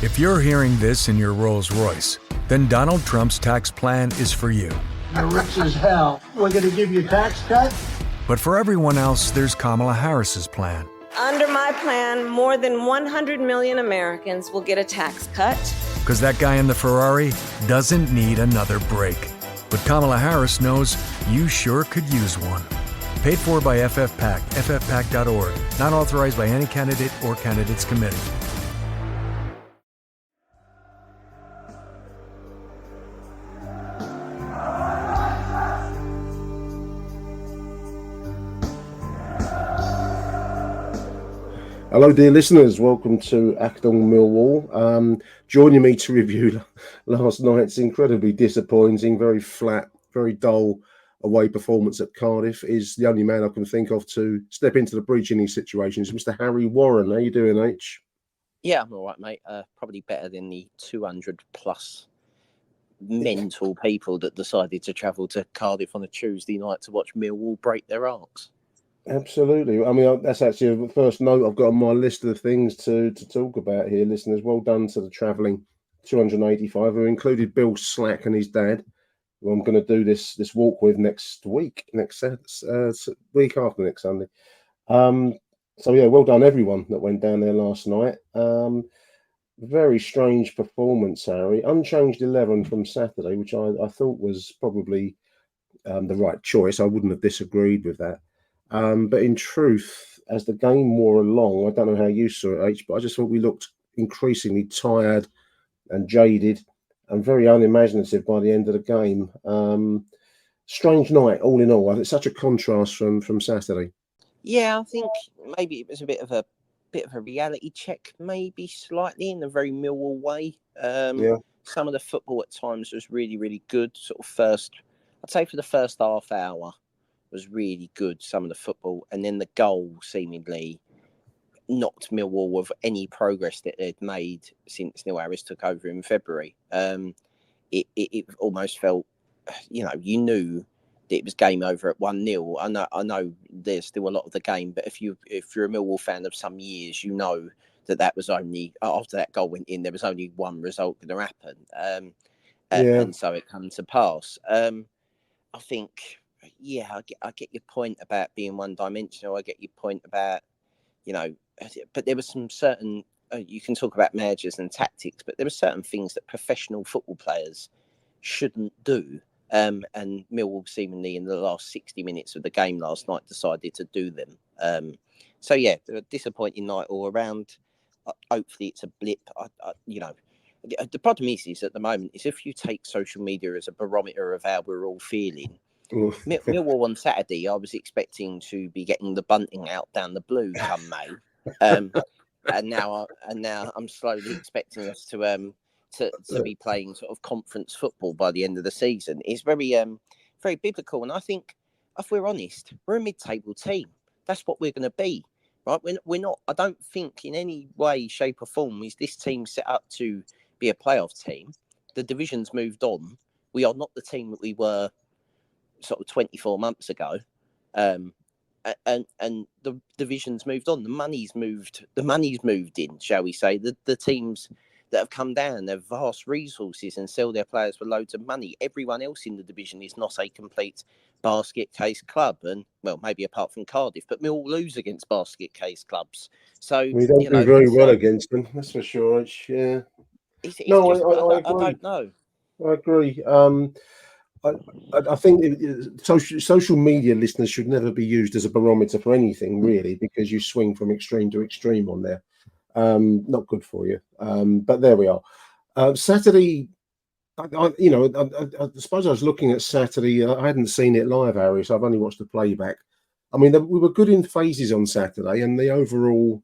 If you're hearing this in your Rolls Royce, then Donald Trump's tax plan is for you. You're rich as hell. We're going to give you a tax cut? But for everyone else, there's Kamala Harris's plan. Under my plan, more than 100 million Americans will get a tax cut. Because that guy in the Ferrari doesn't need another break. But Kamala Harris knows you sure could use one. Paid for by FFPAC, ffpac.org. Not authorized by any candidate or candidates committee. Hello, dear listeners. Welcome to Achtung, Millwall. Joining me to review last night's incredibly disappointing, very flat, very dull away performance at Cardiff is the only man I can think of to step into the breach in these situations, Mr. Harry Warren. How you doing, H? Yeah, I'm all right, mate. Probably better than the 200 plus mental people that decided to travel to Cardiff on a Tuesday night to watch Millwall break their arcs. Absolutely. I mean, that's actually the first note I've got on my list of things to talk about here, listeners. Well done to the travelling 285, who included Bill Slack and his dad, who I'm going to do this walk with next week, week after next Sunday. So, yeah, well done, everyone that went down there last night. Very strange performance, Harry. Unchanged 11 from Saturday, which I thought was probably the right choice. I wouldn't have disagreed with that. But in truth, as the game wore along, I don't know how you saw it, H, but I just thought we looked increasingly tired and jaded and very unimaginative by the end of the game. Strange night, all in all. It's such a contrast from Saturday. Yeah, I think maybe it was a bit of a reality check, maybe slightly in a very Millwall way. Some of the football at times was really, really good. I'd say for the first half hour was really good, some of the football, and then the goal seemingly knocked Millwall of any progress that they'd made since Neil Harris took over in February. It almost felt, you knew that it was game over at 1-0. I know there's still a lot of the game, but if you're a Millwall fan of some years, you know that was only, after that goal went in, there was only one result going to happen. And so it come to pass. I think, I get your point about being one-dimensional. I get your point about, but there was some certain, you can talk about managers and tactics, but there were certain things that professional football players shouldn't do. And Millwall seemingly in the last 60 minutes of the game last night decided to do them. A disappointing night all around. Hopefully it's a blip. The problem is at the moment is if you take social media as a barometer of how we're all feeling, Millwall on Saturday, I was expecting to be getting the bunting out down the blue come May, and now I'm slowly expecting us to be playing sort of conference football by the end of the season. It's very very biblical, and I think if we're honest, we're a mid-table team. That's what we're going to be, right? We're not. I don't think in any way, shape, or form is this team set up to be a playoff team. The division's moved on. We are not the team that we were sort of 24 months ago, and the division's moved on. The money's moved in, shall we say. The teams that have come down, they have vast resources and sell their players for loads of money. Everyone else in the division is not a complete basket case club, and well, maybe apart from Cardiff, but Mill lose against basket case clubs. So we don't do very well against them, that's for sure. Yeah. I don't know. I agree. I think social media, listeners, should never be used as a barometer for anything, really, because you swing from extreme to extreme on there. Not good for you. But there we are. Saturday, I suppose I was looking at Saturday. I hadn't seen it live, Harry, so I've only watched the playback. I mean, we were good in phases on Saturday, and the overall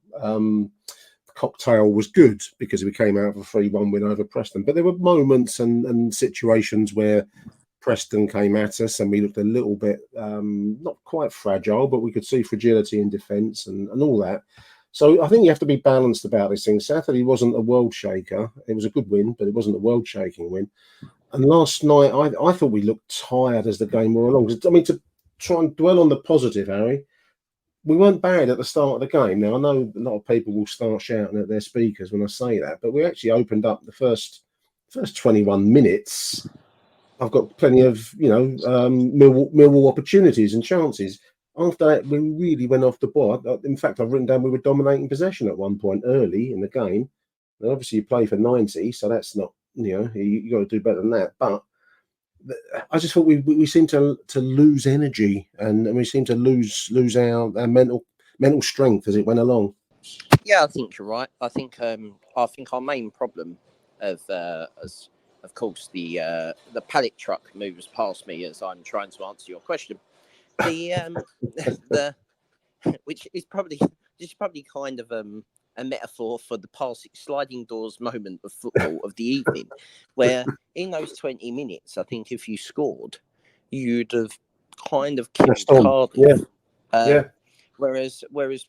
cocktail was good because we came out with a 3-1 win over Preston. But there were moments and situations where Preston came at us and we looked a little bit not quite fragile, but we could see fragility in defence and all that. So I think you have to be balanced about this thing. Saturday wasn't a world shaker. It was a good win, but it wasn't a world shaking win. And last night, I thought we looked tired as the game wore along. I mean, to try and dwell on the positive, Harry, we weren't bad at the start of the game. Now I know a lot of people will start shouting at their speakers when I say that, but we actually opened up the first 21 minutes. I've got plenty of Millwall opportunities and chances. After that, we really went off the ball. In fact, I've written down we were dominating possession at one point early in the game. And obviously, you play for 90, so that's not, you got to do better than that. But I just thought we seemed to lose energy, and we seemed to lose our mental strength as it went along. Yeah, I think you're right. I think our main problem of course the pallet truck moves past me as I'm trying to answer your question. The which is probably kind of a metaphor for the sliding doors moment of football of the evening, where in those 20 minutes, I think if you scored, you'd have kind of killed Cardiff. Whereas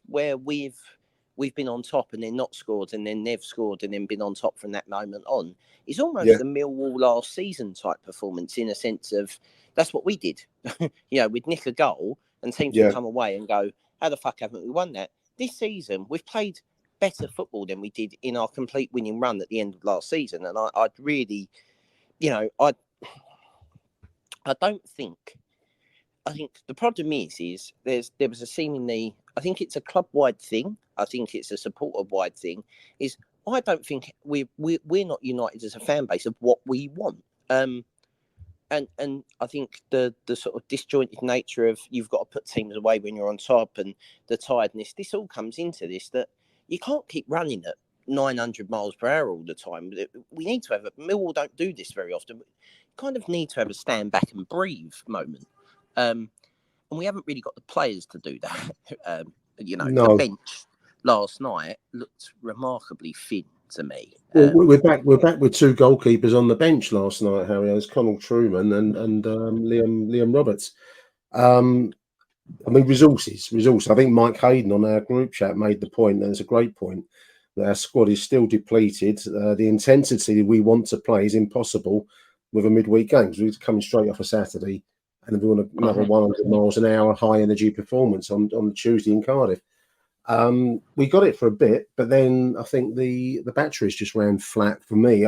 where we've been on top and then not scored and then they've scored and then been on top from that moment on, it's almost a Millwall last season type performance, in a sense of that's what we did. We'd nick a goal and teams would come away and go, how the fuck haven't we won that? This season, we've played better football than we did in our complete winning run at the end of last season. And I'd really, I don't think, I think the problem is there was a seemingly, I think it's a club-wide thing. I think it's a supporter-wide thing. Is I don't think we're not united as a fan base of what we want. And I think the sort of disjointed nature of you've got to put teams away when you're on top and the tiredness, this all comes into this, that you can't keep running at 900 miles per hour all the time. We need to have Millwall don't do this very often. We kind of need to have a stand back and breathe moment. And we haven't really got the players to do that. The bench last night looked remarkably thin to me. Well, we're back with two goalkeepers on the bench last night, Harry. It was Connell Truman and Liam Roberts. Resources. I think Mike Hayden on our group chat made the point, and it's a great point, that our squad is still depleted. The intensity we want to play is impossible with a midweek game, because we're coming straight off a Saturday and then we want another 100 miles an hour high energy performance on Tuesday in Cardiff. We got it for a bit, but then I think the batteries just ran flat for me.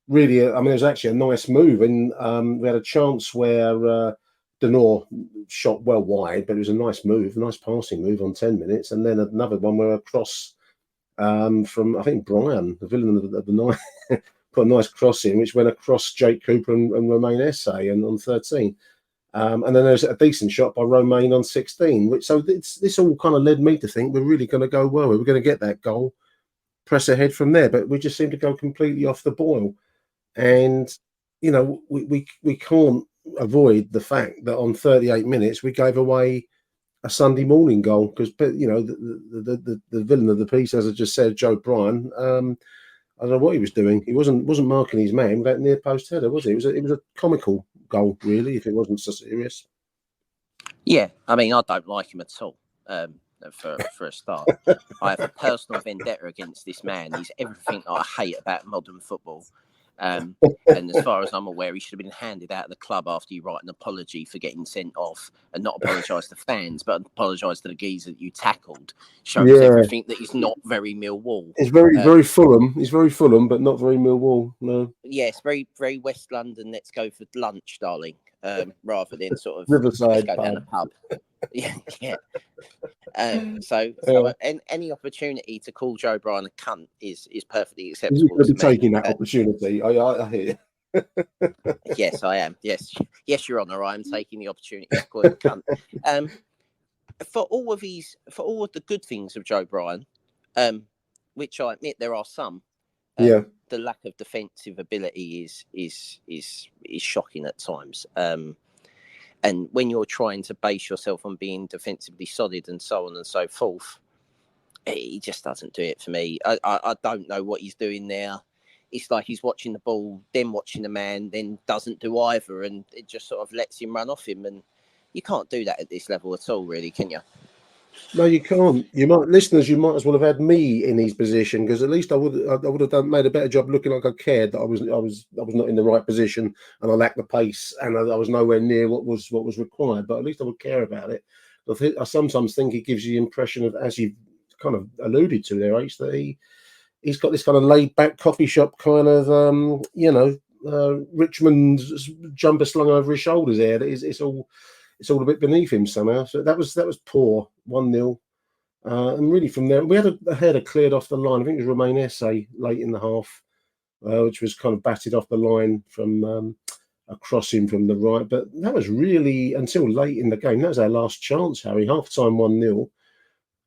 Really, it was actually a nice move, and we had a chance where Denor shot well wide, but it was a nice move, a nice passing move on 10 minutes, and then another one where a cross from, I think, Brian, the villain of the night, put a nice cross in, which went across Jake Cooper and Romain Esse and on 13. And then there's a decent shot by Romain on 16. So this all kind of led me to think we're really going to go well. We're going to get that goal, press ahead from there. But we just seem to go completely off the boil. And, we can't avoid the fact that on 38 minutes we gave away a Sunday morning goal because, the villain of the piece, as I just said, Joe Bryan, I don't know what he was doing. He wasn't marking his man with that near post header, was he? It was a comical goal, really, if it wasn't so serious. Yeah, I don't like him at all. For a start, I have a personal vendetta against this man. He's everything I hate about modern football. And as far as I'm aware, he should have been handed out of the club after you write an apology for getting sent off, and not apologise to fans, but apologise to the geezer that you tackled. Shows everything that he's not very Millwall. It's very Fulham. He's very Fulham, but not very Millwall. No. Yes, very very West London. Let's go for lunch, darling. Rather than sort of Riverside let's go down the pub. yeah. And any opportunity to call Joe Bryan a cunt is perfectly acceptable. You're going to be taking that opportunity. I hear you. Yes, I am. Yes, Your Honour, I am taking the opportunity to call him a cunt. For all of the good things of Joe Bryan, which I admit there are some. The lack of defensive ability is shocking at times. And when you're trying to base yourself on being defensively solid and so on and so forth, he just doesn't do it for me. I don't know what he's doing there. It's like he's watching the ball, then watching the man, then doesn't do either, and it just sort of lets him run off him. And you can't do that at this level at all, really, can you? No, you can't. You might as well have had me in his position, because at least I would have made a better job looking like I cared that I was not in the right position and I lacked the pace and I was nowhere near what was required. But at least I would care about it, I sometimes think he gives you the impression of, as you kind of alluded to there, H, that he's got this kind of laid back coffee shop kind of, Richmond jumper slung over his shoulders there. It's all a bit beneath him somehow. So that was poor, 1-0. And really from there, we had a header cleared off the line. I think it was Romain Esse late in the half, which was kind of batted off the line from a crossing from the right. But that was really, until late in the game, that was our last chance, Harry. Half-time 1-0.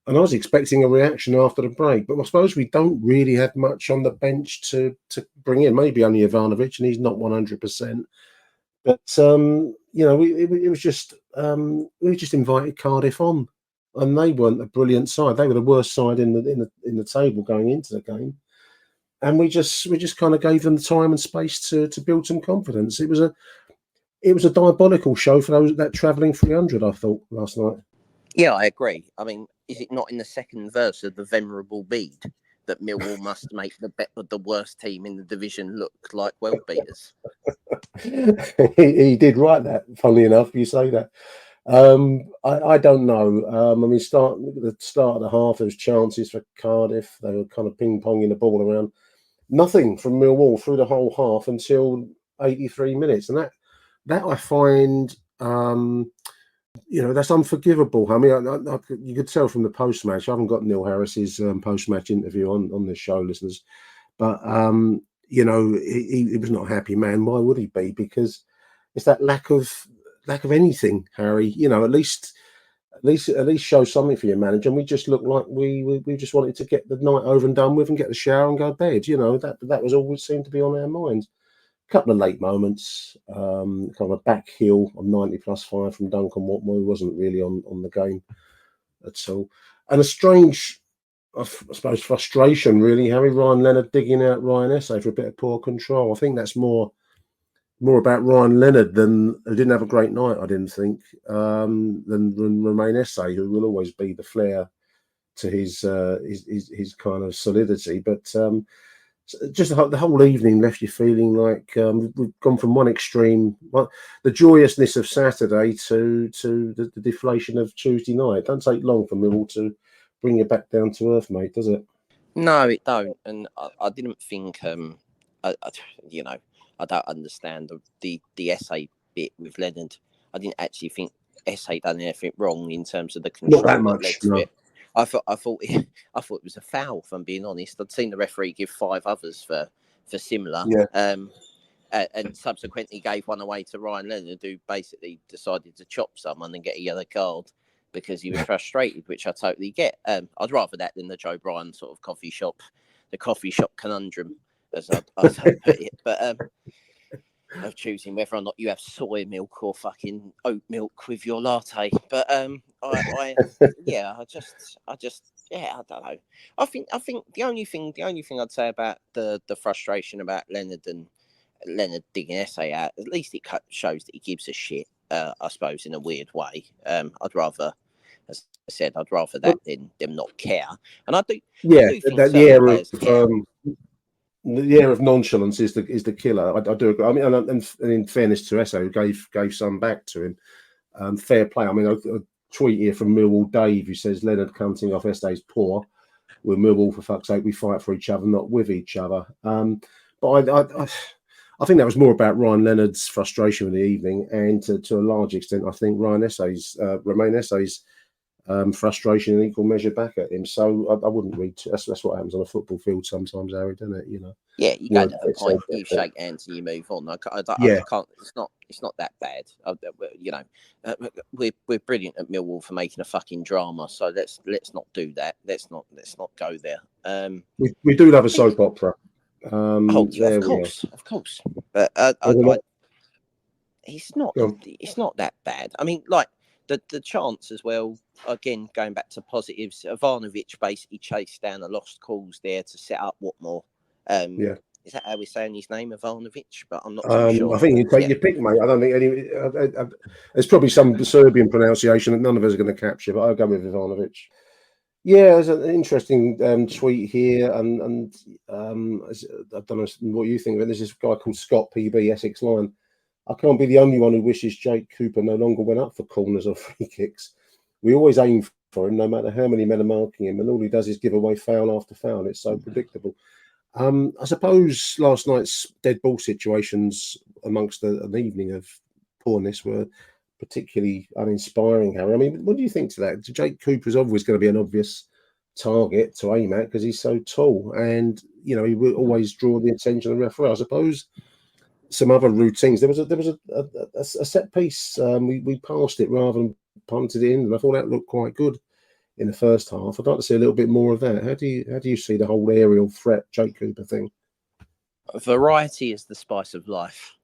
And I was expecting a reaction after the break. But I suppose we don't really have much on the bench to bring in. Maybe only Ivanovic, and he's not 100%. But, it was just, we just invited Cardiff on. And they weren't a brilliant side. They were the worst side in the table going into the game, and we just kind of gave them the time and space to build some confidence. It was a diabolical show for that travelling 300. I thought last night. Yeah, I agree. I mean, is it not in the second verse of the venerable Bede that Millwall must make the worst team in the division look like world beaters? he did write that. Funnily enough, you say that. I don't know. At the start of the half, there was chances for Cardiff. They were kind of ping-ponging the ball around. Nothing from Millwall through the whole half until 83 minutes. And that I find, that's unforgivable. I mean, you could tell from the post-match. I haven't got Neil Harris's post-match interview on this show, listeners. But, he was not a happy man. Why would he be? Because it's that lack of anything, Harry. At least show something for your manager. And we just looked like we just wanted to get the night over and done with and get the shower and go to bed. That was all that seemed to be on our minds. A couple of late moments, kind of a back heel on 90+5 from Duncan Watmore, who wasn't really on the game at all. And a strange, I suppose, frustration, really, Harry. Ryan Leonard digging out Ryan Esse for a bit of poor control. I think that's more about Ryan Leonard who didn't have a great night, I didn't think, than Romain Esse, who will always be the flair to his kind of solidity. But just the whole evening left you feeling like we've gone from one extreme, the joyousness of Saturday, to the deflation of Tuesday night. It don't take long for Millwall to bring you back down to earth, mate, does it? No, it don't. And I didn't think, I don't understand the Esse bit with Leonard. I didn't actually think Esse done anything wrong in terms of the control Not that much, led to it. I thought it was a foul, if I'm being honest. I'd seen the referee give 5 others for similar, and subsequently gave one away to Ryan Leonard, who basically decided to chop someone and get a yellow card because he was frustrated, which I totally get. I'd rather that than the Joe Bryan sort of coffee shop conundrum, as I put it. But of choosing whether or not you have soy milk or fucking oat milk with your latte. But I don't know. I think the only thing I'd say about the frustration about Leonard digging Esse out, at least it shows that he gives a shit. I suppose in a weird way. I'd rather, as I said, that than them not care. And I do. Yeah, I do think the air of nonchalance is the killer. I do agree. I mean, and in fairness to Esse, who gave some back to him, fair play. I mean, a tweet here from Millwall Dave, who says Leonard cunting off Esse's poor. We're Millwall, for fuck's sake. We fight for each other, not with each other. But I think that was more about Ryan Leonard's frustration with the evening, and to a large extent, I think Romain Esse's frustration in equal measure back at him. So I wouldn't read. That's what happens on a football field sometimes, Harry, doesn't it? Yeah, you go to a point, you shake hands, and you move on. I can't. It's not that bad. We're brilliant at Millwall for making a fucking drama. So let's not do that. Let's not go there. We do love a soap opera. Of course. But it's not that bad. I mean, like the chance as well. Again, going back to positives, Ivanovic basically chased down the lost calls there to set up Watmore. Is that how we're saying his name, Ivanovic? But I'm not too sure. I think you take your pick, mate. I don't think any. There's probably some Serbian pronunciation that none of us are going to capture, but I'll go with Ivanovic. Yeah, there's an interesting tweet here, and I don't know what you think of it. There's this guy called Scott PB, Essex Lion. I can't be the only one who wishes Jake Cooper no longer went up for corners or free kicks. we always aim for him, no matter how many men are marking him, and all he does is give away foul after foul. It's so predictable. I suppose last night's dead ball situations amongst an evening of poorness were particularly uninspiring, Harry. I mean, what do you think to that? Jake Cooper's always going to be an obvious target to aim at because he's so tall, and he will always draw the attention of the referee. I suppose some other routines. There was a set piece. We passed it rather than punted it in, and I thought that looked quite good in the first half. I'd like to see a little bit more of that. How do you see the whole aerial threat Jake Cooper thing? Variety is the spice of life,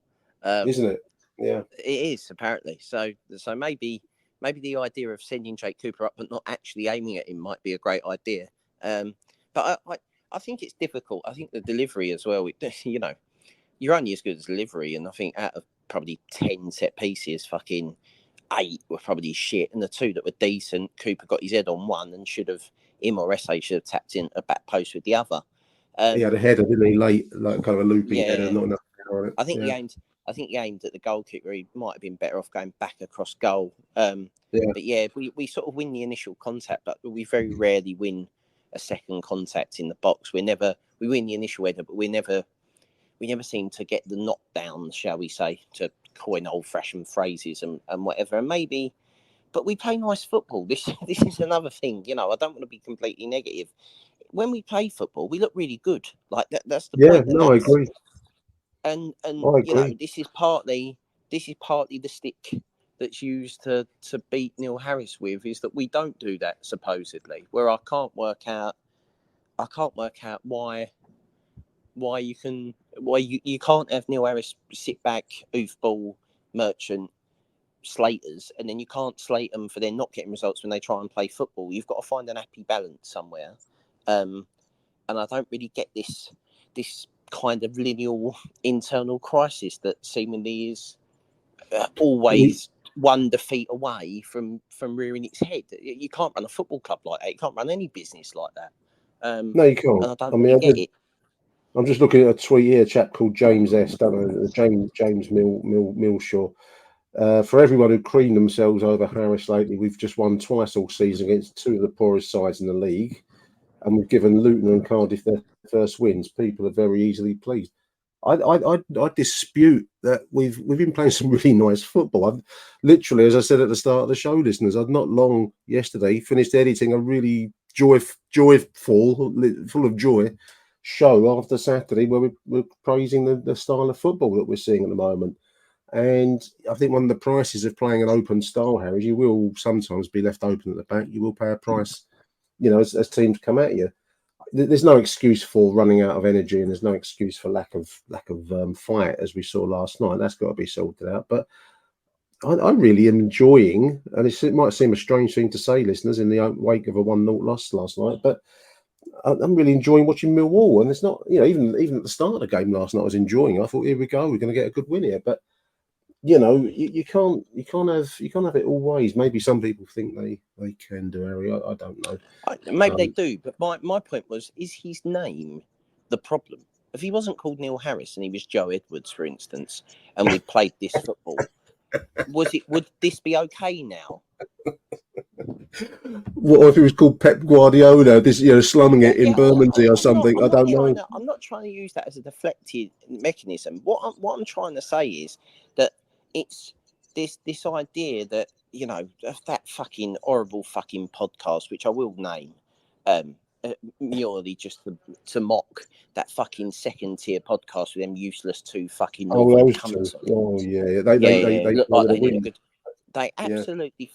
isn't it? Yeah, it is apparently. So maybe the idea of sending Jake Cooper up but not actually aiming at him might be a great idea. But I think it's difficult. I think the delivery as well. You're only as good as delivery, and I think out of probably 10 set pieces, fucking 8 were probably shit, and the 2 that were decent, Cooper got his head on one and him or SA should have tapped in a back post with the other. He had a header, didn't he? Late, like kind of a looping header, not enough power on it. I think he aimed at the goal kicker. He might have been better off going back across goal. But yeah, we sort of win the initial contact, but we very rarely win a second contact in the box. We win the initial header, but we never seem to get the knockdown, shall we say, to coin old-fashioned phrases and whatever. And maybe, but we play nice football. This is another thing. I don't want to be completely negative. When we play football, we look really good. Like that's the point. No, I agree. And this is partly the stick that's used to beat Neil Harris with, is that we don't do that supposedly. Where I can't work out why you can't have Neil Harris sit back, oofball, Merchant, slaters, and then you can't slate them for then not getting results when they try and play football. You've got to find an happy balance somewhere. And I don't really get this kind of lineal internal crisis that seemingly is always one defeat away from rearing its head. You can't run a football club like that. You can't run any business like that. No, you can't. And I don't really get it. I'm just looking at a tweet here, a chap called James S. Don't know, James Millshaw. For everyone who creamed themselves over Harris lately, we've just won twice all season against 2 of the poorest sides in the league, and we've given Luton and Cardiff their first wins. People are very easily pleased. I dispute that. We've been playing some really nice football. I've literally, as I said at the start of the show, listeners, I'd not long yesterday finished editing a really joyful, full of joy show after Saturday where we're praising the style of football that we're seeing at the moment. And I think one of the prices of playing an open style, Harry, is you will sometimes be left open at the back. You will pay a price, as teams come at you. There's no excuse for running out of energy, and there's no excuse for lack of fight, as we saw last night. That's got to be sorted out. But I really am enjoying, and it might seem a strange thing to say, listeners, in the wake of a 1-0 loss last night, but I'm really enjoying watching Millwall. And it's not, even at the start of the game last night, I was enjoying it. I thought, here we go, we're going to get a good win here. But you can't have it all ways. Maybe some people think they can do, Harry. I don't know. Maybe they do, but my point was: is his name the problem? If he wasn't called Neil Harris and he was Joe Edwards, for instance, and we played this football, would this be okay now? What if it was called Pep Guardiola? This, slumming it in Bermondsey or something. I don't know. I'm not trying to use that as a deflected mechanism. What I'm trying to say is that it's this idea that that fucking horrible fucking podcast, which I will name, merely just to mock that fucking second tier podcast with them useless 2 fucking. Those 2. Oh yeah, they look like they did good. They absolutely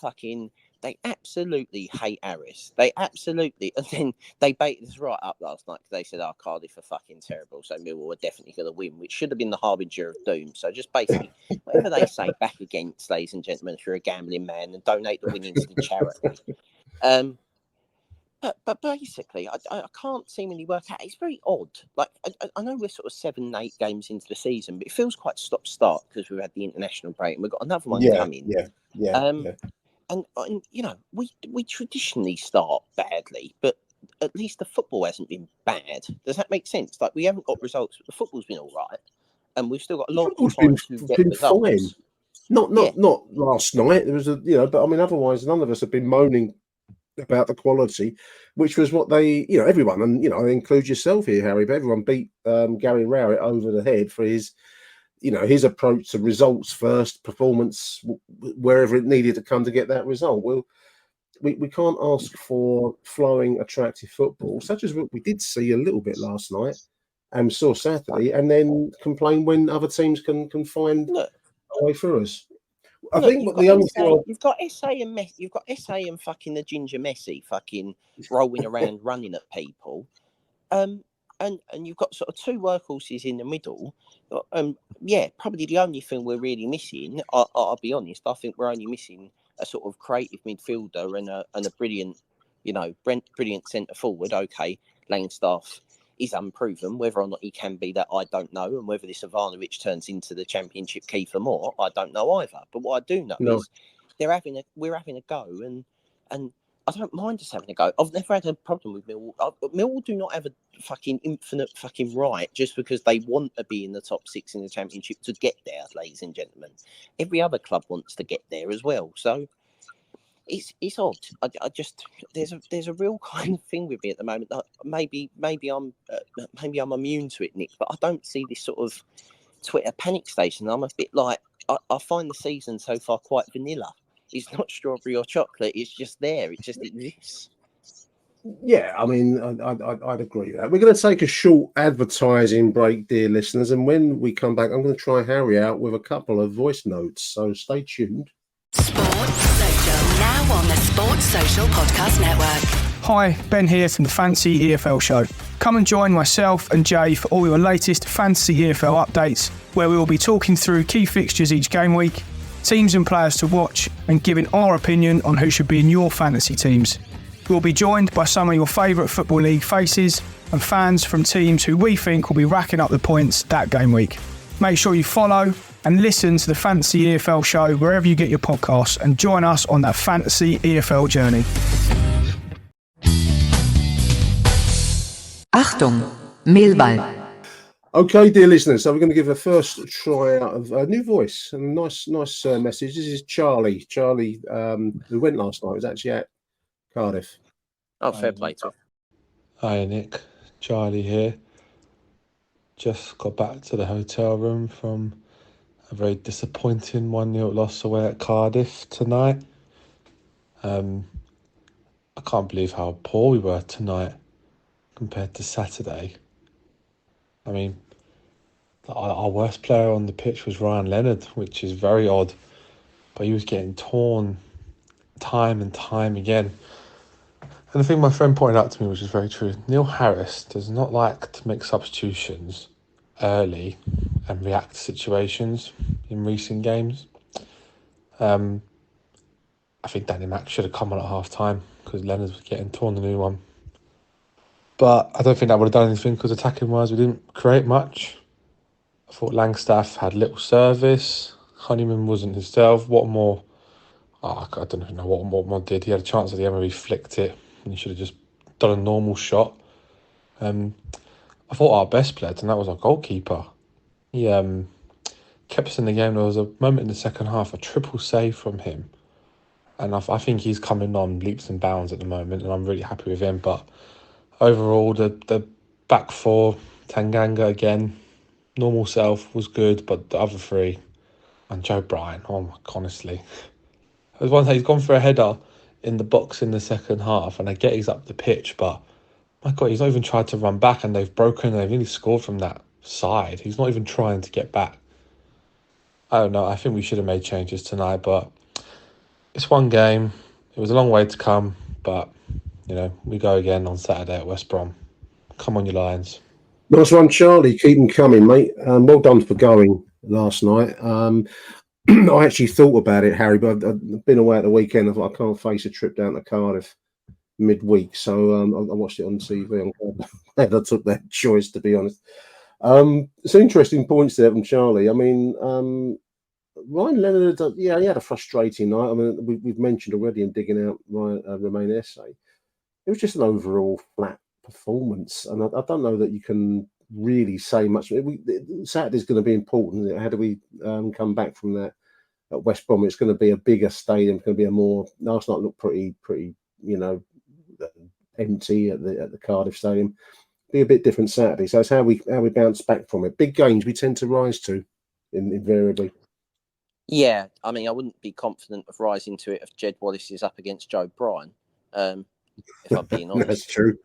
They absolutely hate Harris. They absolutely, and then they baited us right up last night because they said, Cardiff are fucking terrible, so Millwall are definitely going to win, which should have been the harbinger of doom. So just basically, whatever they say, back against, ladies and gentlemen, if you're a gambling man, and donate the winnings to charity. But basically, I can't seemingly work out. It's very odd. Like, I know we're sort of 7-8 games into the season, but it feels quite stop-start because we've had the international break and we've got another one coming. And we traditionally start badly, but at least the football hasn't been bad. Does that make sense? Like, we haven't got results, but the football's been all right, and we've still got a lot of time to get results. Not last night. There was but I mean, otherwise, none of us have been moaning about the quality, which was what they, everyone, and I include yourself here, Harry, but everyone beat Gary Rowett over the head for his approach to results first, performance wherever it needed to come to get that result. Well, we can't ask for flowing, attractive football, such as what we did see a little bit last night and saw Saturday, and then complain when other teams can find a way through us. I think what the only thing you've got SA and Messi, you've got SA and fucking the ginger Messi fucking rolling around running at people, and you've got sort of two workhorses in the middle. Probably the only thing we're really missing. I'll be honest. I think we're only missing a sort of creative midfielder and a brilliant, brilliant centre forward. Okay, Langstaff is unproven. Whether or not he can be that, I don't know. And whether this Ivanovic turns into the Championship Kiefer Moore, I don't know either. But what I do know is we're having a go, and I don't mind us having a go. I've never had a problem with Millwall. Millwall do not have a fucking infinite fucking right just because they want to be in the top 6 in the Championship to get there, ladies and gentlemen. Every other club wants to get there as well. So it's odd. I just there's a real kind of thing with me at the moment. Maybe I'm immune to it, Nick, but I don't see this sort of Twitter panic station. I'm a bit like I find the season so far quite vanilla. It's not strawberry or chocolate. It's just there. It just exists. Yeah, I mean, I'd agree with that. We're going to take a short advertising break, dear listeners, and when we come back, I'm going to try Harry out with a couple of voice notes. So stay tuned. Sports Social, now on the Sports Social Podcast Network. Hi, Ben here from the Fantasy EFL Show. Come and join myself and Jay for all your latest Fantasy EFL updates, where we will be talking through key fixtures each game week, teams and players to watch, and giving our opinion on who should be in your fantasy teams. We'll be joined by some of your favourite Football League faces and fans from teams who we think will be racking up the points that game week. Make sure you follow and listen to the Fantasy EFL Show wherever you get your podcasts and join us on that Fantasy EFL journey. Achtung, Millwall. Okay, dear listeners, so we're going to give a first try out of a new voice and a nice message. This is Charlie. Charlie, who went last night, was actually at Cardiff. Oh, fair play to him. Hi, Nick. Charlie here. Just got back to the hotel room from a very disappointing 1-0 loss away at Cardiff tonight. I can't believe how poor we were tonight compared to Saturday. I mean, our worst player on the pitch was Ryan Leonard, which is very odd, but he was getting torn time and time again. And the thing my friend pointed out to me, which is very true, Neil Harris does not like to make substitutions early and react to situations in recent games. I think Danny Mack should have come on at half time because Leonard was getting torn a new one. But I don't think that would have done anything because attacking wise we didn't create much. I thought Langstaff had little service. Honeyman wasn't himself. Watmore, I don't even know what Watmore did. He had a chance at the end where he flicked it and he should have just done a normal shot. I thought our best player, and that was our goalkeeper. He kept us in the game. There was a moment in the second half, a triple save from him. And I think he's coming on leaps and bounds at the moment, and I'm really happy with him. But overall, the back four, Tanganga again, normal self was good, but the other three, and Joe Bryan, oh my, honestly. There's one thing, he's gone for a header in the box in the second half, and I get he's up the pitch, but my God, he's not even tried to run back, and they've nearly scored from that side. He's not even trying to get back. I don't know, I think we should have made changes tonight, but it's one game. It was a long way to come, but, we go again on Saturday at West Brom. Come on, your Lions. Nice one, Charlie. Keep them coming, mate. Well done for going last night. I actually thought about it, Harry, but I've been away at the weekend. I thought I can't face a trip down to Cardiff midweek, so I watched it on TV. I'm glad I took that choice, to be honest. It's interesting points there from Charlie. I mean, Ryan Leonard, he had a frustrating night. I mean, we've mentioned already in digging out Romain Essay. It was just an overall flat performance, and I don't know that you can really say much. Saturday's going to be important. How do we come back from that at West Brom. It's going to be a bigger stadium. It's going to be a more Arsenal look pretty, empty at the Cardiff Stadium. Be a bit different Saturday. So it's how we bounce back from it. Big games we tend to rise to, invariably. Yeah, I mean, I wouldn't be confident of rising to it if Jed Wallace is up against Joe Bryan. If I'm being honest, that's true.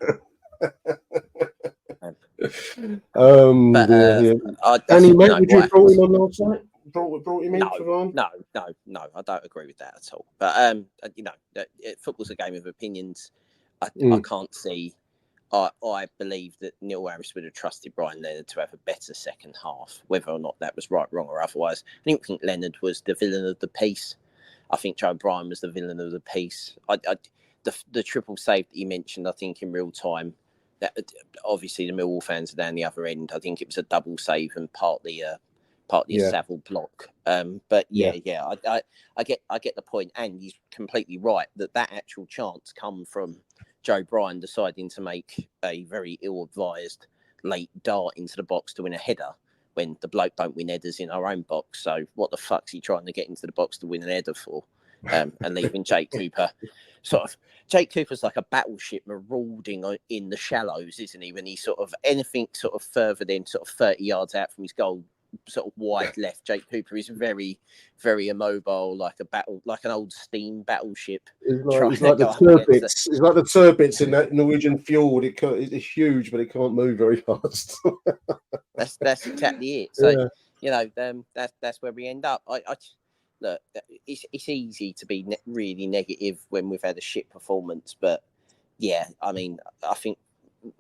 Danny, mate, would you have brought him on last night? Brought him in for Ryan? No, I don't agree with that at all. But football's a game of opinions. I can't see. I believe that Neil Harris would have trusted Brian Leonard to have a better second half, whether or not that was right, wrong, or otherwise. I don't think Leonard was the villain of the piece. I think Joe Bryan was the villain of the piece. The triple save that you mentioned, I think in real time, that obviously the Millwall fans are down the other end. I think it was a double save and partly a Savile block. But I get the point, and he's completely right that actual chance come from Joe Bryan deciding to make a very ill-advised late dart into the box to win a header when the bloke don't win headers in our own box. So what the fuck's he trying to get into the box to win an header for? And leaving Jake Cooper Jake Cooper's like a battleship marauding in the shallows, isn't he? When he's sort of anything sort of further than sort of 30 yards out from his goal, sort of wide left. Jake Cooper is very, very immobile, like an old steam battleship. He's like the turbits. He's like the turbits in that Norwegian fjord. It's huge, but it can't move very fast. That's exactly it. So that's where we end up. Look, it's easy to be really negative when we've had a shit performance, but yeah, I mean, I think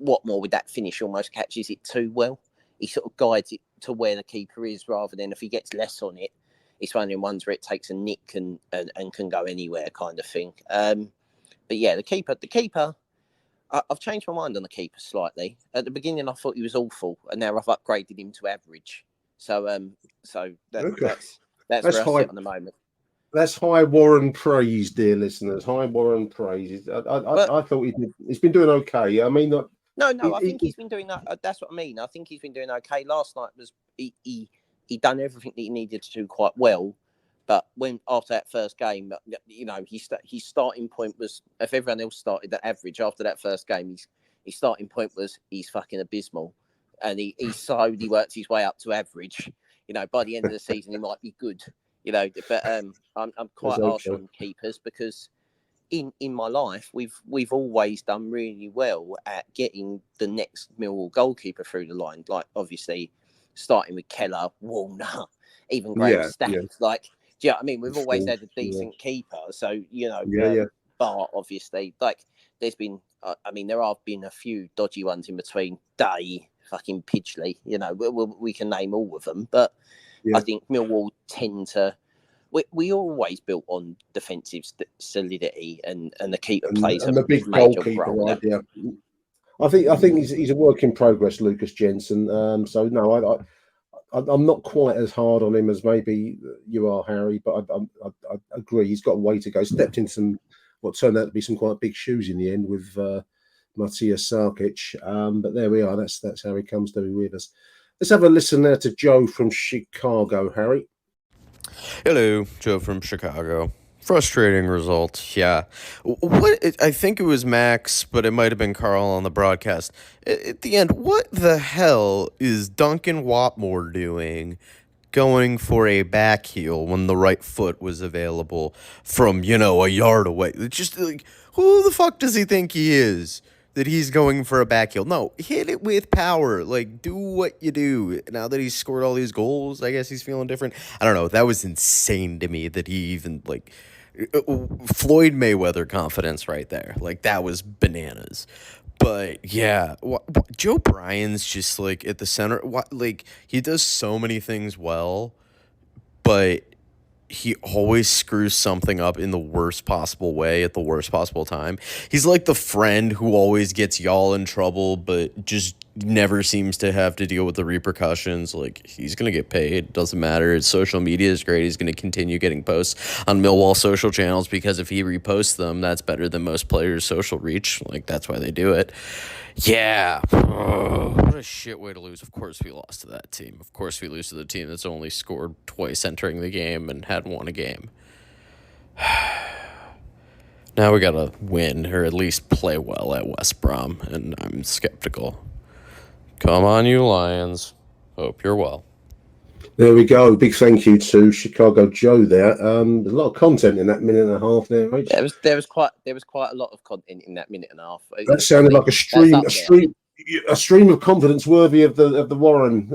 Watmore with that finish almost catches it too well. He sort of guides it to where the keeper is, rather than if he gets less on it, it's one of the ones where it takes a nick and can go anywhere kind of thing. But yeah, the keeper, I've changed my mind on the keeper slightly. At the beginning, I thought he was awful, and now I've upgraded him to average. So that's where I sit on the moment. That's high Warren praise, dear listeners. High Warren praise. I thought he's been doing okay. I mean, I think he's been doing that. That's what I mean. I think he's been doing okay. Last night was he done everything that he needed to do quite well. But when after that first game, his starting point was, if everyone else started at average after that first game, his starting point was he's fucking abysmal, and he slowly worked his way up to average. By the end of the season, he might be good. But I'm quite harsh on keepers because in my life we've always done really well at getting the next Millwall goalkeeper through the line. Like obviously starting with Keller, Warner, even Graham Stack. Yeah. Like, do you know what I mean? We've always had a decent keeper. So Bar obviously. Like there's been, there have been a few dodgy ones in between. Day, fucking Pidgley. We can name all of them, but I think Millwall tend to. We always built on defensive solidity, and the keeper plays a big goalkeeper role. Right, yeah. I think he's a work in progress, Lucas Jensen. So no, I'm not quite as hard on him as maybe you are, Harry. But I agree, he's got a way to go. Stepped in what turned out to be some quite big shoes in the end with Matthias Sarkic. But there we are. That's how he comes to be with us. Let's have a listen there to Joe from Chicago, Harry. Hello, Joe from Chicago. Frustrating result, yeah. I think it was Max, but it might have been Carl on the broadcast. At the end, what the hell is Duncan Watmore doing going for a back heel when the right foot was available from, a yard away? It's just like, who the fuck does he think he is that he's going for a back heel? No, hit it with power. Like, do what you do. Now that he's scored all these goals, I guess he's feeling different. I don't know. That was insane to me that he even, Floyd Mayweather confidence right there. Like, that was bananas. But, yeah, Joe Bryan's just, at the center. He does so many things well, but he always screws something up in the worst possible way at the worst possible time. He's like the friend who always gets y'all in trouble, but just never seems to have to deal with the repercussions. Like, he's going to get paid. Doesn't matter. His social media is great. He's going to continue getting posts on Millwall social channels because if he reposts them, that's better than most players' social reach. Like, that's why they do it. Yeah. Oh, what a shit way to lose. Of course we lost to that team. Of course we lose to the team that's only scored twice entering the game and had won a game. Now we got to win or at least play well at West Brom, and I'm skeptical. Come on, you Lions. Hope you're well. There we go. Big thank you to Chicago Joe there. There's a lot of content in that minute and a half there, Rich. There was quite a lot of content in that minute and a half. That sounded like a stream of confidence worthy of the Warren.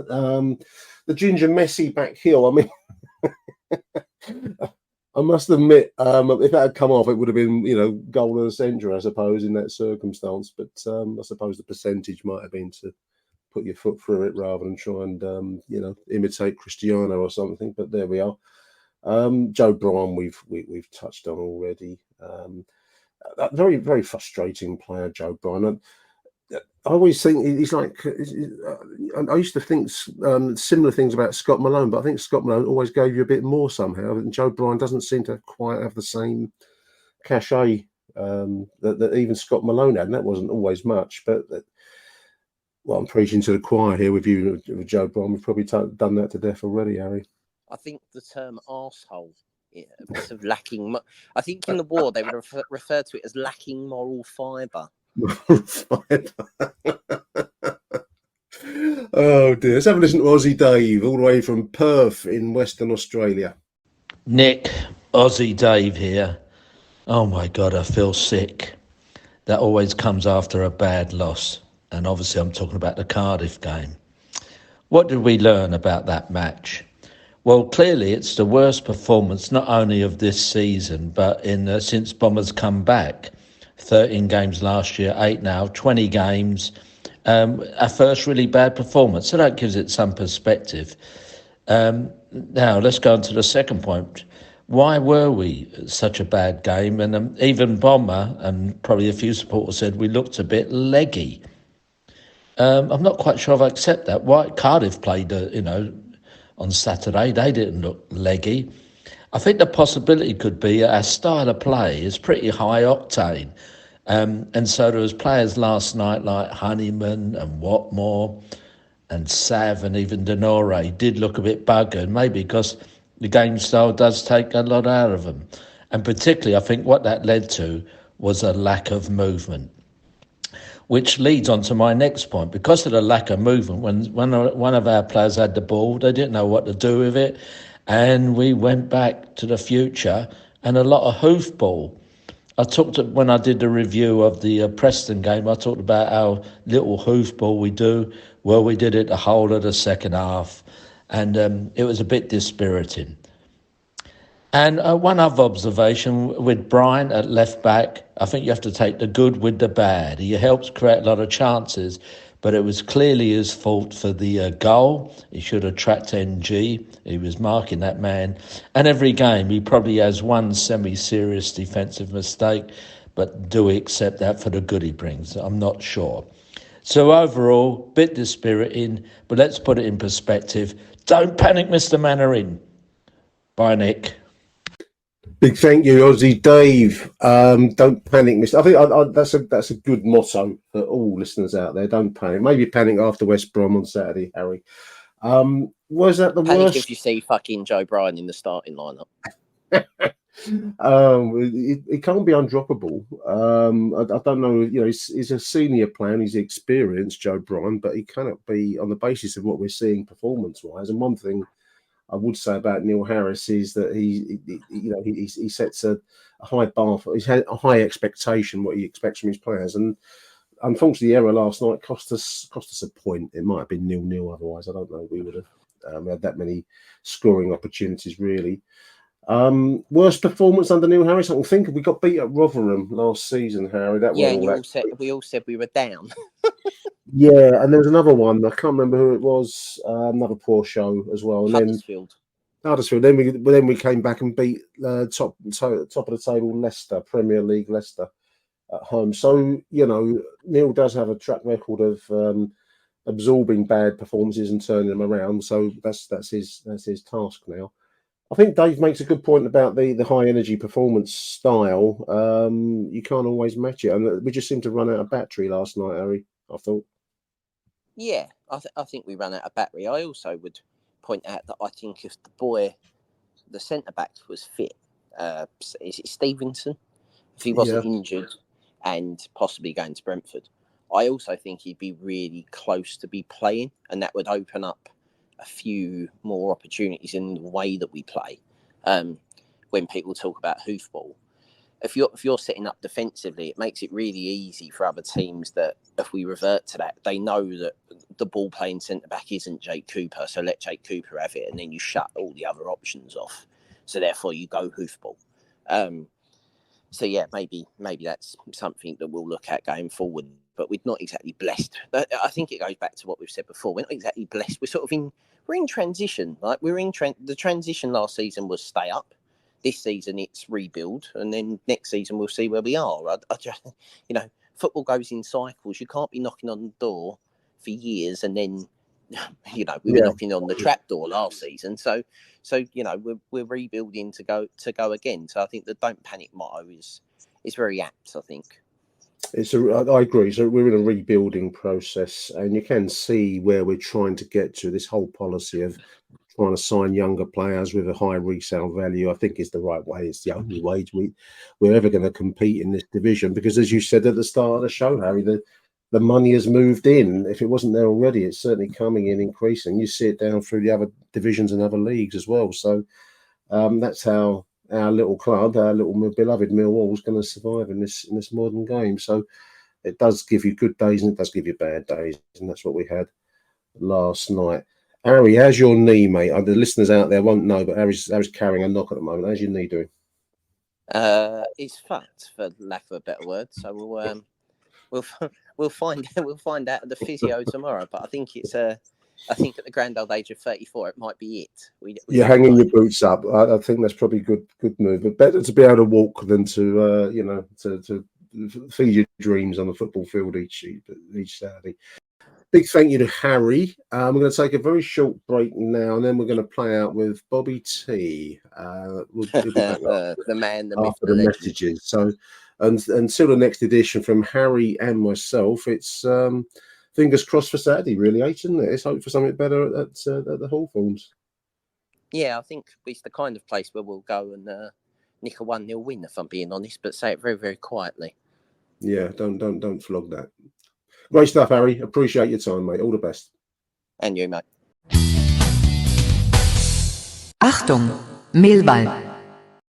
The Ginger Messi back heel. I mean, I must admit, if that had come off, it would have been, goal of the century, I suppose, in that circumstance. But I suppose the percentage might have been to put your foot through it rather than try and, imitate Cristiano or something. But there we are. Joe Bryan, we've touched on already. A very, very frustrating player, Joe Bryan. I always think he's like. I used to think similar things about Scott Malone, but I think Scott Malone always gave you a bit more somehow. And Joe Bryan doesn't seem to quite have the same cachet that even Scott Malone had, and that wasn't always much. But well, I'm preaching to the choir here with you, with Joe Bryan. We've probably done that to death already, Harry. I think the term arsehole is a bit of lacking. I think in the war they would refer to it as lacking moral fibre. Oh dear. Let's have a listen to Aussie Dave all the way from Perth in Western Australia. Nick, Aussie Dave here. Oh my God, I feel sick. That always comes after a bad loss. And obviously I'm talking about the Cardiff game. What did we learn about that match? Well, clearly it's the worst performance not only of this season, but since Bombers come back. 13 games last year, 8 now, 20 games. Our first really bad performance. So that gives it some perspective. Now, let's go on to the second point. Why were we such a bad game? And even Bomber and probably a few supporters said we looked a bit leggy. I'm not quite sure if I accept that. Why Cardiff played, on Saturday. They didn't look leggy. I think the possibility could be our style of play is pretty high octane. And so there was players last night like Honeyman and Watmore and Sav and even Denore did look a bit buggered, maybe because the game style does take a lot out of them. And particularly, I think what that led to was a lack of movement, which leads on to my next point. Because of the lack of movement, when one of our players had the ball, they didn't know what to do with it. And we went back to the future and a lot of hoofball. When I did the review of the Preston game, I talked about how little hoofball we do. Well, we did it the whole of the second half. And it was a bit dispiriting. And one other observation with Bryan at left back, I think you have to take the good with the bad. He helps create a lot of chances, but it was clearly his fault for the goal. He should have tracked NG. He was marking that man. And every game, he probably has one semi-serious defensive mistake, but do we accept that for the good he brings? I'm not sure. So overall, bit dispiriting, but let's put it in perspective. Don't panic, Mr. Mannering. Bye, Nick. Big thank you, Aussie Dave. Don't panic, Mister. I think that's a good motto for all listeners out there. Don't panic. Maybe panic after West Brom on Saturday, Harry. Was that the panic worst? If you see fucking Joe Bryan in the starting lineup. He can't be undroppable. I don't know. He's a senior player. He's experienced, Joe Bryan, but he cannot be on the basis of what we're seeing performance-wise. And one thing I would say about Neil Harris is that he sets a high bar. He's had a high expectation what he expects from his players, and unfortunately, the error last night cost us a point. It might have been 0-0 otherwise. I don't know. We would have had that many scoring opportunities really. Worst performance under Neil Harris. I can think we got beat at Rotherham last season, Harry. We all said we were down. Yeah, and there was another one. I can't remember who it was. Another poor show as well. And Huddersfield. Then we came back and beat top of the table Leicester, Premier League Leicester at home. So Neil does have a track record of absorbing bad performances and turning them around. So that's his task now. I think Dave makes a good point about the high energy performance style. You can't always match it, and we just seemed to run out of battery last night, Harry. I thought. Yeah, I think we ran out of battery. I also would point out that I think if the centre back was fit, is it Stevenson? If he wasn't injured and possibly going to Brentford, I also think he'd be really close to be playing, and that would open up a few more opportunities in the way that we play. When people talk about hoofball, if you're setting up defensively, it makes it really easy for other teams that if we revert to that, they know that the ball playing centre back isn't Jake Cooper, so let Jake Cooper have it, and then you shut all the other options off. So therefore, you go hoofball. So yeah, maybe that's something that we'll look at going forward. But we're not exactly blessed. I think it goes back to what we've said before. We're not exactly blessed. We're in transition. Like the transition last season was stay up. This season it's rebuild, and then next season we'll see where we are. I just, football goes in cycles. You can't be knocking on the door for years and then, we were knocking on the trap door last season. So we're rebuilding to go again. So I think the don't panic motto is very apt, I think. I agree. So we're in a rebuilding process, and you can see where we're trying to get to. This whole policy of trying to sign younger players with a high resale value, I think, is the right way. It's the only way we're ever going to compete in this division. Because, as you said at the start of the show, Harry, the money has moved in. If it wasn't there already, it's certainly coming in, increasing. You see it down through the other divisions and other leagues as well. So that's how our little club, our little beloved Millwall, is going to survive in this modern game. So it does give you good days and it does give you bad days, and that's what we had last night. Harry, how's your knee, mate? The listeners out there won't know, but Harry's carrying a knock at the moment. How's your knee doing? It's fucked, for lack of a better word. So we'll find out at the physio tomorrow. But I think I think at the grand old age of 34, it might be it. You're hanging your boots up. I think that's probably good move. But better to be able to walk than to to feed your dreams on the football field each Saturday. Big thank you to Harry. We're going to take a very short break now, and then we're going to play out with Bobby T. We'll be back the man, the myth, after the messages. So, until the next edition from Harry and myself, it's fingers crossed for Saturday, really, isn't it? Let's hope for something better at the Hawthorns. Yeah, I think it's the kind of place where we'll go and nick a 1-0 win, if I'm being honest, but say it very, very quietly. Yeah, don't flog that. Great stuff, Harry. Appreciate your time, mate. All the best. And you, mate. Achtung, Millwall.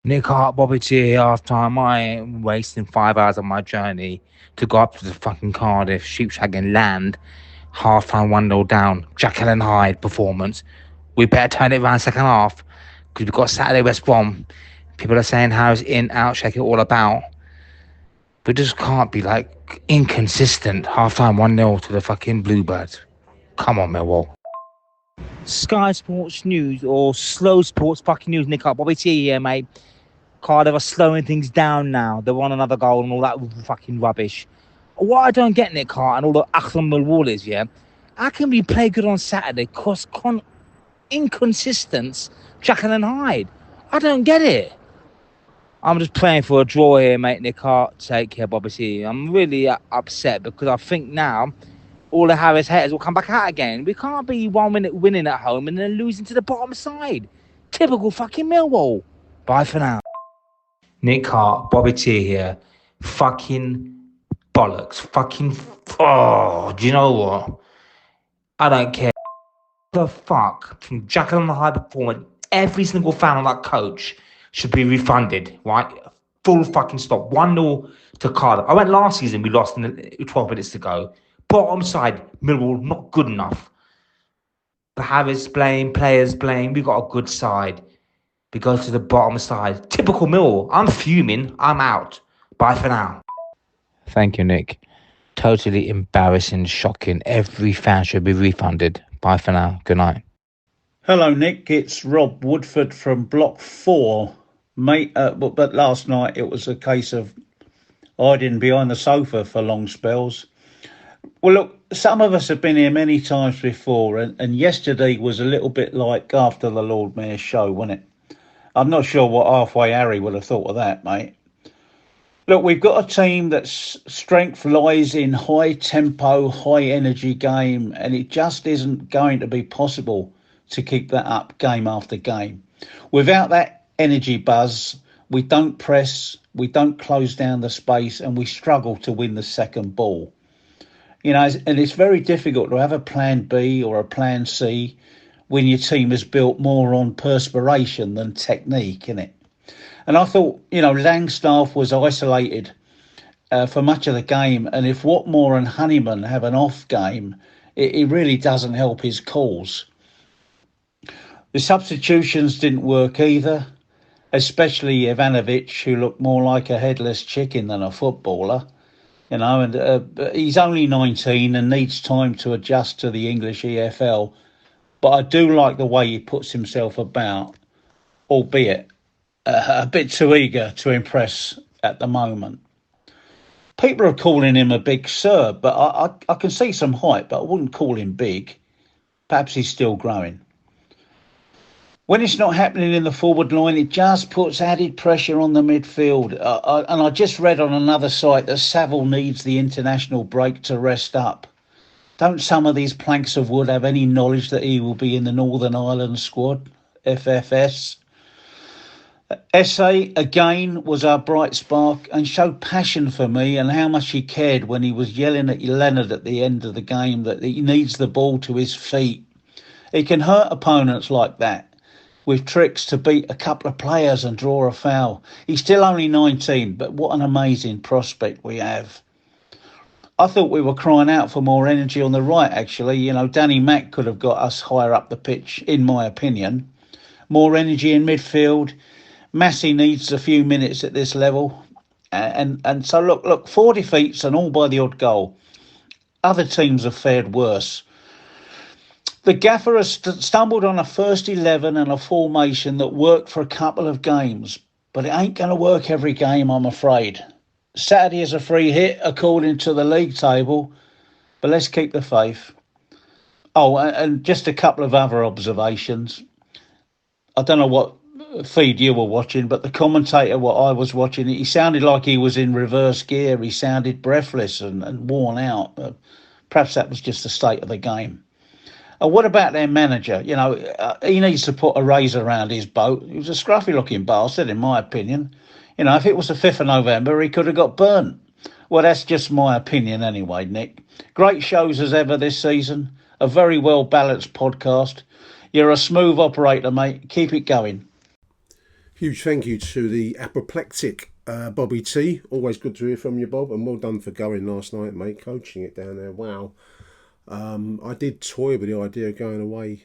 Nick Hart, Bobby T, half time. I ain't wasting 5 hours of my journey to go up to the fucking Cardiff, sheepshagging land, half time 1-0 down, Jekyll and Hyde performance. We better turn it around second half because we've got Saturday West Brom. People are saying how it's in, out, check it all about. We just can't be like inconsistent. Half time 1-0 to the fucking Bluebirds. Come on, Millwall. Sky Sports News or Slow Sports fucking News, Nick Hart, Bobby T here, mate. Cardiff are slowing things down now. They want another goal and all that fucking rubbish. What I don't get, Nick Hart, and all the Achtung Millwall is, how can we play good on Saturday cause inconsistent Jekyll and Hyde? I don't get it. I'm just praying for a draw here, mate, Nick Hart. Take care, Bobby T. I'm really upset because I think now all the Harris haters will come back out again. We can't be 1 minute winning at home and then losing to the bottom side. Typical fucking Millwall. Bye for now. Nick Hart, Bobby T here. Fucking bollocks. Oh, do you know what? I don't care. The fuck? From Jekyll and Hyde performance, every single fan on that coach should be refunded, right? Full fucking stop. 1-0 to Cardiff. I went last season, we lost in 12 minutes to go. Bottom side, Millwall, not good enough. The Harris blame, players blame. We got a good side. We go to the bottom side. Typical Millwall. I'm fuming. I'm out. Bye for now. Thank you, Nick. Totally embarrassing, shocking. Every fan should be refunded. Bye for now. Good night. Hello, Nick. It's Rob Woodford from Block 4. Mate, but last night it was a case of hiding behind the sofa for long spells. Well, look, some of us have been here many times before, and yesterday was a little bit like after the Lord Mayor's show, wasn't it? I'm not sure what halfway Harry would have thought of that, mate. Look, we've got a team that's strength lies in high tempo, high energy game, and it just isn't going to be possible to keep that up game after game. Without that energy buzz, we don't press, we don't close down the space, and we struggle to win the second ball. And it's very difficult to have a plan B or a plan C when your team is built more on perspiration than technique, innit? And I thought, Langstaff was isolated for much of the game. And if Watmore and Honeyman have an off game, it really doesn't help his cause. The substitutions didn't work either, especially Ivanovic, who looked more like a headless chicken than a footballer. And he's only 19 and needs time to adjust to the English EFL. But I do like the way he puts himself about, albeit a bit too eager to impress at the moment. People are calling him a big sir, but I can see some hype, but I wouldn't call him big. Perhaps he's still growing. When it's not happening in the forward line, it just puts added pressure on the midfield. And I just read on another site that Saville needs the international break to rest up. Don't some of these planks of wood have any knowledge that he will be in the Northern Ireland squad, FFS? Esse, again, was our bright spark and showed passion for me and how much he cared when he was yelling at Leonard at the end of the game that he needs the ball to his feet. He can hurt opponents like that with tricks to beat a couple of players and draw a foul. He's still only 19, but what an amazing prospect we have. I thought we were crying out for more energy on the right, actually. Danny Mack could have got us higher up the pitch, in my opinion. More energy in midfield. Massey needs a few minutes at this level. And so, look, 4 defeats and all by the odd goal. Other teams have fared worse. The gaffer has stumbled on a first 11 and a formation that worked for a couple of games. But it ain't going to work every game, I'm afraid. Saturday is a free hit according to the league table. But let's keep the faith. Oh, and just a couple of other observations. I don't know what feed you were watching, but the commentator, what I was watching, he sounded like he was in reverse gear. He sounded breathless and worn out. Perhaps that was just the state of the game. What about their manager? He needs to put a razor around his boat. He was a scruffy-looking bastard, in my opinion. If it was the 5th of November, he could have got burnt. Well, that's just my opinion anyway, Nick. Great shows as ever this season. A very well-balanced podcast. You're a smooth operator, mate. Keep it going. Huge thank you to the apoplectic Bobby T. Always good to hear from you, Bob, and well done for going last night, mate, coaching it down there. Wow. I did toy with the idea of going away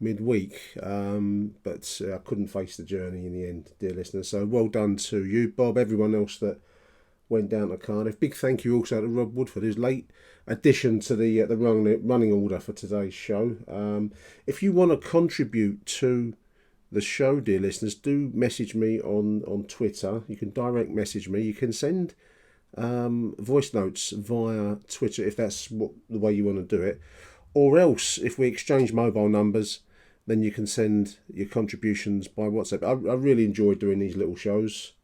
midweek, but I couldn't face the journey in the end, dear listeners. So well done to you, Bob, everyone else that went down to Cardiff. Big thank you also to Rob Woodford, who's late addition to the running order for today's show. If you want to contribute to the show, dear listeners, do message me on Twitter. You can direct message me. You can send voice notes via Twitter if that's the way you want to do it. Or else, if we exchange mobile numbers, then you can send your contributions by WhatsApp. I really enjoy doing these little shows,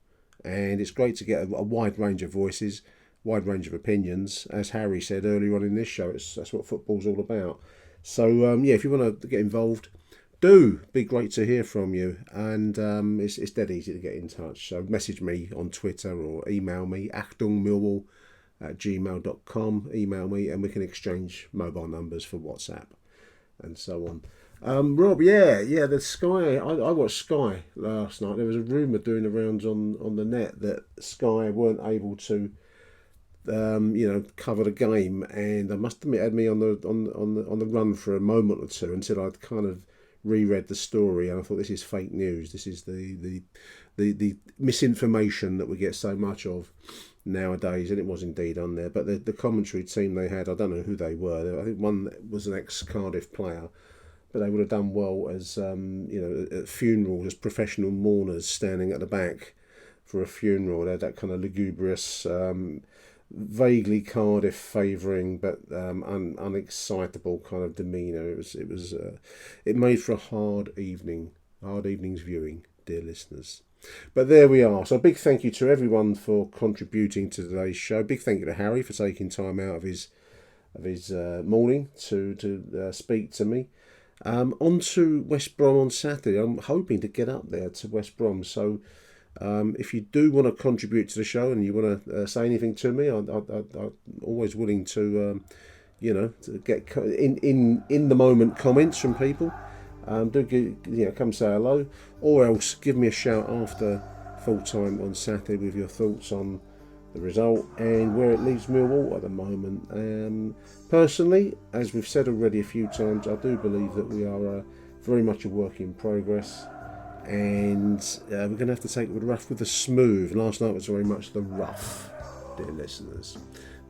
and it's great to get a wide range of voices, wide range of opinions. As Harry said earlier on in this show, that's what football's all about. So, if you want to get involved, do be great to hear from you, and it's dead easy to get in touch. So message me on Twitter or email me, achtungmillwall@gmail.com. Email me and we can exchange mobile numbers for WhatsApp and so on. Rob, the Sky, I watched Sky last night. There was a rumour doing the rounds on the net that Sky weren't able to cover the game, and I must admit, it had me on the run for a moment or two until I'd kind of reread the story, and I thought, this is fake news. This is the misinformation that we get so much of nowadays, and it was indeed on there. But the commentary team they had, I don't know who they were. I think one was an ex-Cardiff player, but they would have done well as at funerals as professional mourners standing at the back for a funeral. They had that kind of lugubrious vaguely Cardiff favouring, but unexcitable kind of demeanour. It made for a hard evening's viewing, dear listeners. But there we are. So a big thank you to everyone for contributing to today's show. Big thank you to Harry for taking time out of his morning to speak to me. On to West Brom on Saturday. I'm hoping to get up there to West Brom. So if you do want to contribute to the show and you want to say anything to me, I'm always willing to, to get in the moment comments from people. Come say hello, or else give me a shout after full time on Saturday with your thoughts on the result and where it leaves Millwall at the moment. Personally, as we've said already a few times, I do believe that we are very much a work in progress, and we're going to have to take the rough with the smooth. Last night was very much the rough, dear listeners.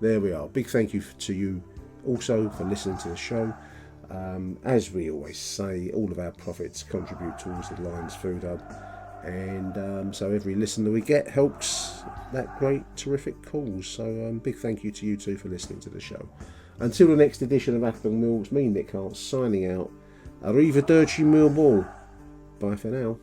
There we are. Big thank you to you also for listening to the show. As we always say, all of our profits contribute towards the Lions Food Hub, and so every listener we get helps that great, terrific cause. So big thank you to you two for listening to the show. Until the next edition of Achtung Millwall, it's me, Nick Hart, signing out. Arrivederci Millwall. Bye for now.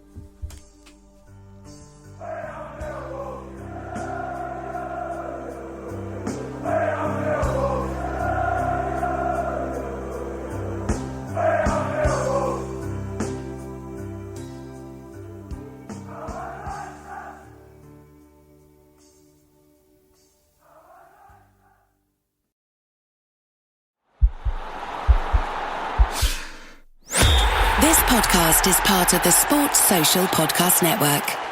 This podcast is part of the Sports Social Podcast Network.